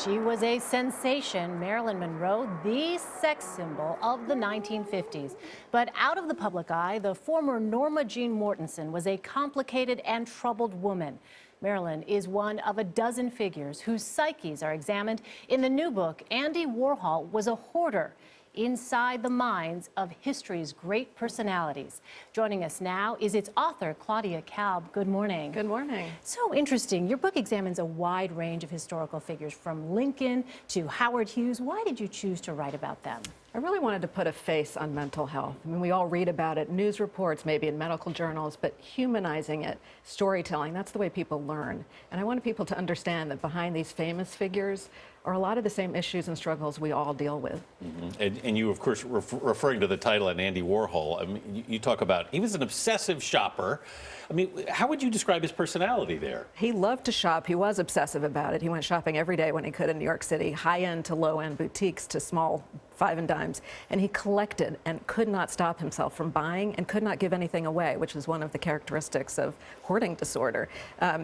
She was a sensation, Marilyn Monroe, the sex symbol of the 1950s. But out of the public eye, the former Norma Jeane Mortenson was a complicated and troubled woman. Marilyn is one of a dozen figures whose psyches are examined in the new book, Andy Warhol Was a Hoarder: Inside the Minds of History's Great Personalities. Joining us now is its author, Claudia Kalb. Good morning. Good morning. So interesting. Your book examines a wide range of historical figures, from Lincoln to Howard Hughes. Why did you choose to write about them? I really wanted to put a face on mental health. I mean, we all read about it, news reports, maybe in medical journals, but humanizing it, storytelling, that's the way people learn. And I wanted people to understand that behind these famous figures are a lot of the same issues and struggles we all deal with. Mm-hmm. And you, of course, referring to the title and Andy Warhol, I mean, you talk about, he was an obsessive shopper. I mean, how would you describe his personality there? He loved to shop. He was obsessive about it. He went shopping every day when he could in New York City, high-end to low-end boutiques to small five and dimes. And he collected and could not stop himself from buying and could not give anything away, which is one of the characteristics of hoarding disorder.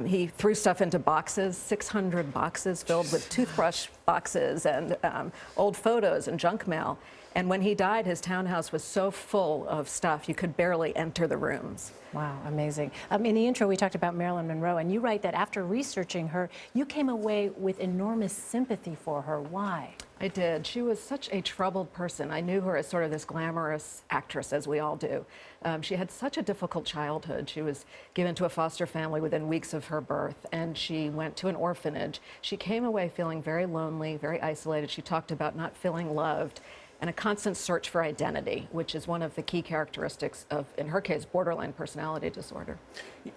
He threw stuff into boxes, 600 boxes filled with toothbrush boxes and old photos and junk mail. And when he died, his townhouse was so full of stuff, you could barely enter the rooms. Wow, amazing. In the intro, we talked about Marilyn Monroe, and you write that after researching her, you came away with enormous sympathy for her. Why? I did. She was such a troubled person. I knew her as sort of this glamorous actress, as we all do. She had such a difficult childhood. She was given to a foster family within weeks of her birth, and she went to an orphanage. She came away feeling very lonely, very isolated. She talked about not feeling loved, and a constant search for identity, which is one of the key characteristics of, in her case, borderline personality disorder.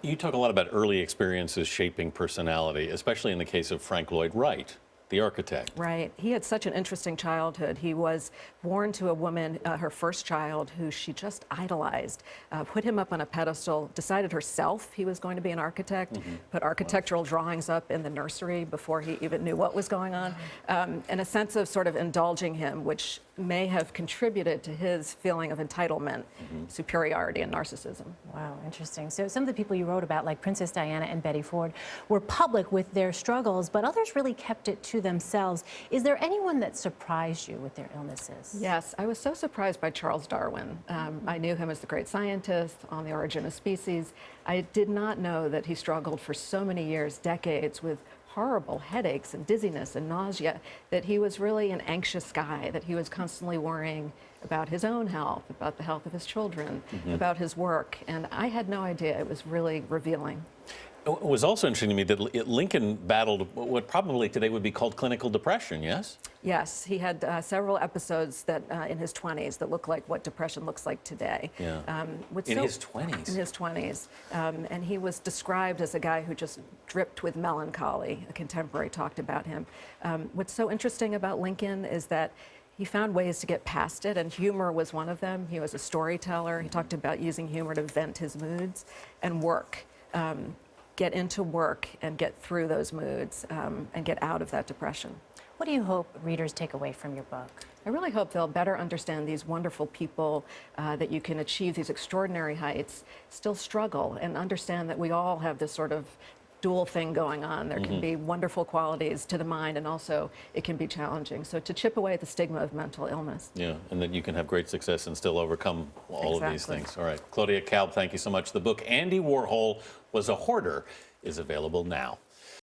You talk a lot about early experiences shaping personality, especially in the case of Lloyd Wright, the architect. Right. He had such an interesting childhood. He was born to a woman, her first child, who she just idolized, put him up on a pedestal, decided herself he was going to be an architect, put architectural drawings up in the nursery before he even knew what was going on, and a sense of sort of indulging him, which may have contributed to his feeling of entitlement, superiority, and narcissism. Wow, interesting. So some of the people you wrote about, like Princess Diana and Betty Ford, were public with their struggles, but others really kept it to themselves. Is there anyone that surprised you with their illnesses? Yes, I was so surprised by Charles Darwin. I knew him as the great scientist on The Origin of Species. I did not know that he struggled for so many years, decades, with horrible headaches and dizziness and nausea, that he was really an anxious guy, that he was constantly worrying about his own health, about the health of his children, about his work. And I had no idea. It was really revealing. It was also interesting to me that Lincoln battled what probably today would be called clinical depression, yes? Yes, he had several episodes that in his 20s that look like what depression looks like today. Yeah. In his 20s? In his 20s. And he was described as a guy who just dripped with melancholy. A contemporary talked about him. What's so interesting about Lincoln is that he found ways to get past it, and humor was one of them. He was a storyteller. He talked about using humor to vent his moods, and work. Get into work and get through those moods and get out of that depression. What do you hope readers take away from your book? I really hope they'll better understand these wonderful people, that you can achieve these extraordinary heights, still struggle, and understand that we all have this sort of dual thing going on. There can be wonderful qualities to the mind, and also it can be challenging. So to chip away at the stigma of mental illness. Yeah, and that you can have great success and still overcome all of these things. All right, Claudia Kalb, thank you so much. The book, Andy Warhol Was a Hoarder, is available now.